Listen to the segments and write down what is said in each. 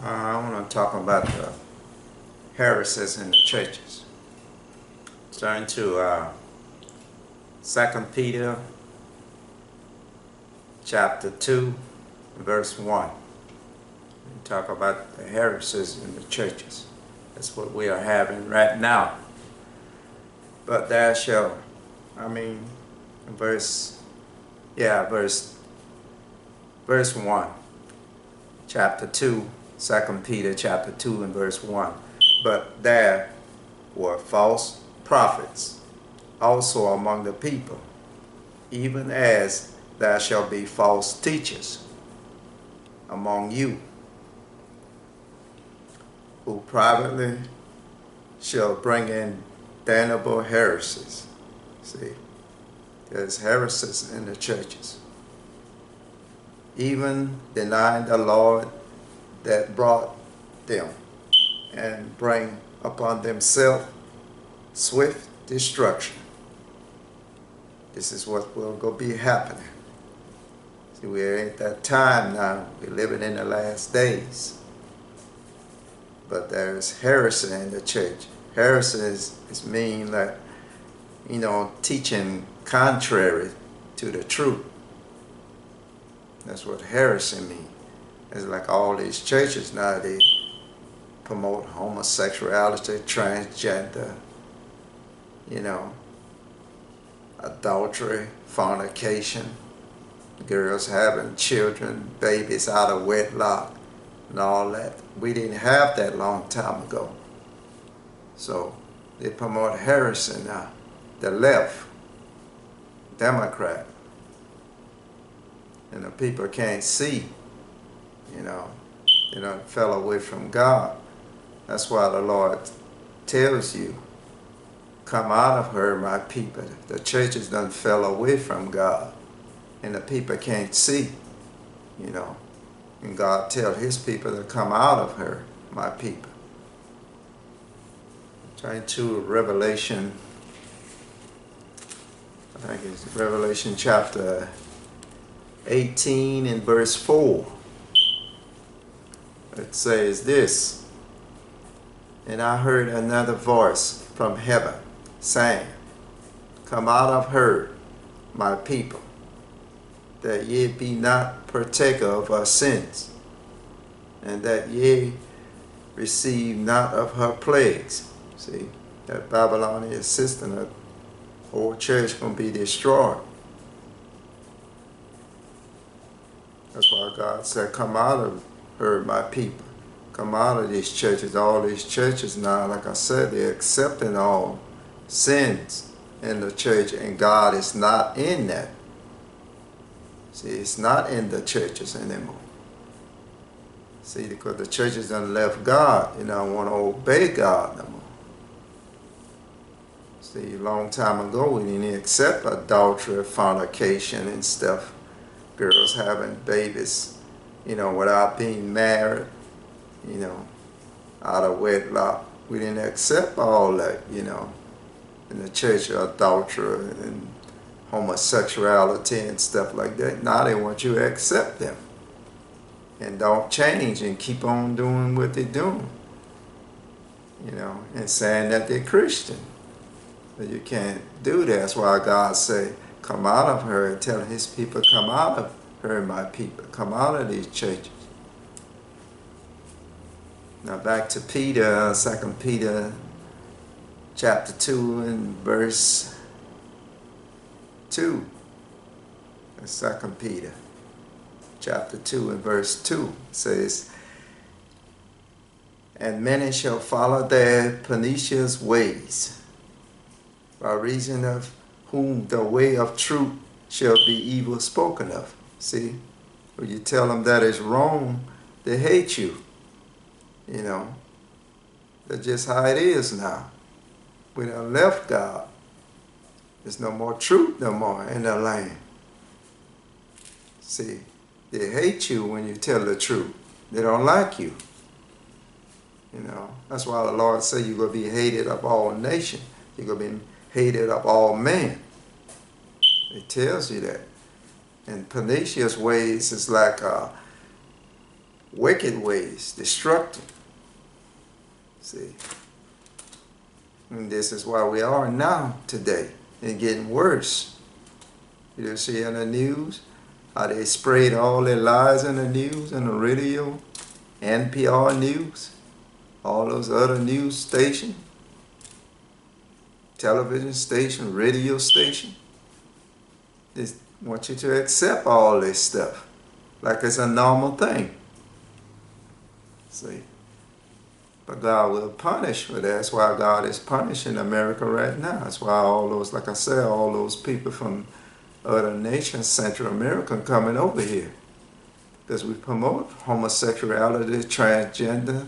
I want to talk about the heresies in the churches. Turn to 2 Peter chapter 2, verse 1. We talk about the heresies in the churches. That's what we are having right now. But there shall, verse 1, chapter 2, 2 Peter chapter 2 and verse 1. But there were false prophets also among the people, even as there shall be false teachers among you, who privately shall bring in damnable heresies. See, there's heresies in the churches, even denying the Lord that brought them, and bring upon themselves swift destruction. This is what will go be happening. See, we're at that time now. We're living in the last days. But there's heresy in the church. Heresy is mean like, teaching contrary to the truth. That's what heresy means. It's like all these churches now, they promote homosexuality, transgender, adultery, fornication, girls having children, babies out of wedlock, and all that. We didn't have that long time ago. So they promote heresy now. The left, Democrat, and the people can't see, they done fell away from God. That's why the Lord tells you, come out of her, my people. The churches done fell away from God, and the people can't see, and God tells his people to come out of her, my people. Turn to Revelation, I think it's Revelation chapter 18 and verse 4. It says this, and I heard another voice from heaven saying, come out of her, my people, that ye be not partaker of her sins, and that ye receive not of her plagues. See, that Babylonian system, the whole church going to be destroyed. That's why God said, come out of her, my people. Come out of these churches. All these churches now, like I said, they're accepting all sins in the church, and God is not in that. See, it's not in the churches anymore. See, because the churches done left God, they don't want to obey God no more. See, a long time ago, we didn't accept adultery, fornication and stuff. Girls having babies, without being married, out of wedlock. We didn't accept all that, in the church, adultery and homosexuality and stuff like that. Now they want you to accept them and don't change and keep on doing what they're doing, and saying that they're Christian. But you can't do that. That's why God say, come out of her, and tell his people, come out of her, my people. Come out of these churches. Now back to Peter, 2 Peter chapter 2 and verse 2. 2 Peter chapter 2 and verse 2 says, and many shall follow their pernicious ways, by reason of whom the way of truth shall be evil spoken of. See, when you tell them that is wrong, they hate you. That's just how it is now. We done left God. There's no more truth no more in the land. See, they hate you when you tell the truth. They don't like you. That's why the Lord said you're going to be hated of all nations. You're going to be hated of all men. It tells you that. And pernicious ways is like wicked ways, destructive. See, and this is why we are now today. It's getting worse. You don't see on the news how they sprayed all their lies in the news, and the radio, NPR News, all those other news stations, television station, radio station. They want you to accept all this stuff like it's a normal thing. See? But God will punish for that. That's why God is punishing America right now. That's why all those, like I said, all those people from other nations, Central America, coming over here. Because we promote homosexuality, transgender,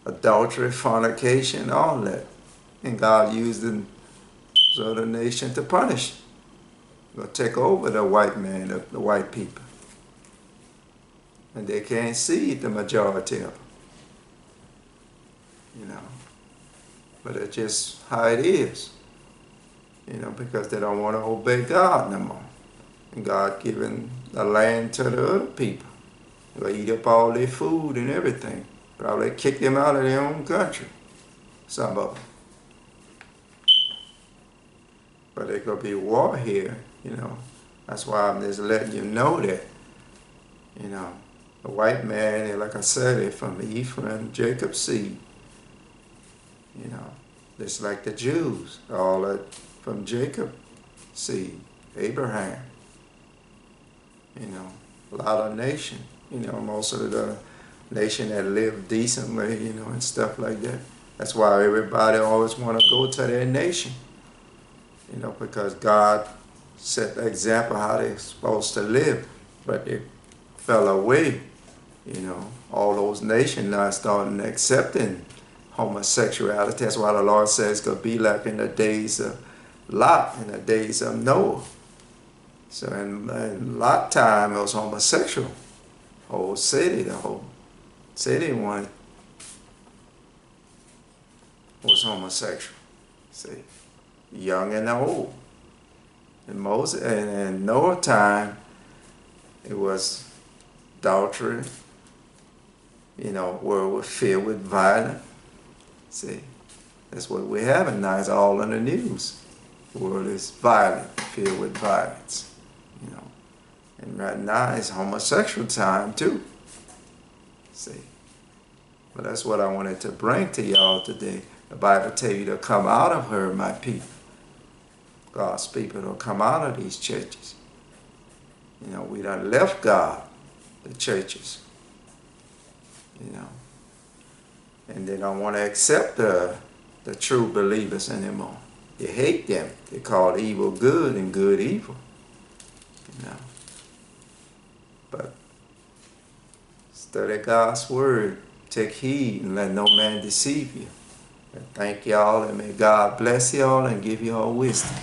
adultery, fornication, all that. And God used those other nations to punish. They'll take over the white man, the white people. And they can't see the majority of them. You know, but it's just how it is, you know, because they don't want to obey God no more. And God giving the land to the other people. They'll eat up all their food and everything. Probably kick them out of their own country, some of them. But there's going to be war here, you know. That's why I'm just letting you know that, you know, the white man, like I said, they're from Ephraim, Jacob's seed. You know, just like the Jews, all that from Jacob seed, Abraham. You know, a lot of nations, you know, most of the nation that live decently, you know, and stuff like that. That's why everybody always want to go to their nation. You know, because God set the example how they're supposed to live, but they fell away. You know, all those nations now starting accepting homosexuality. That's why the Lord says it's going to be like in the days of Lot, in the days of Noah. So in Lot time, it was homosexual. The whole city was homosexual. See, young and old. In Moses and Noah time, it was adultery. You know, world was filled with violence. See, that's what we're having now. It's all in the news. The world is violent, filled with violence. You know, and right now it's homosexual time too. See, but that's what I wanted to bring to y'all today. The Bible tells you to come out of her, my people. God's people will come out of these churches. You know, we done left God, the churches. You know. And they don't want to accept the true believers anymore. They hate them. They call evil good and good evil. You know. But study God's word. Take heed and let no man deceive you. And thank y'all, and may God bless y'all and give y'all wisdom.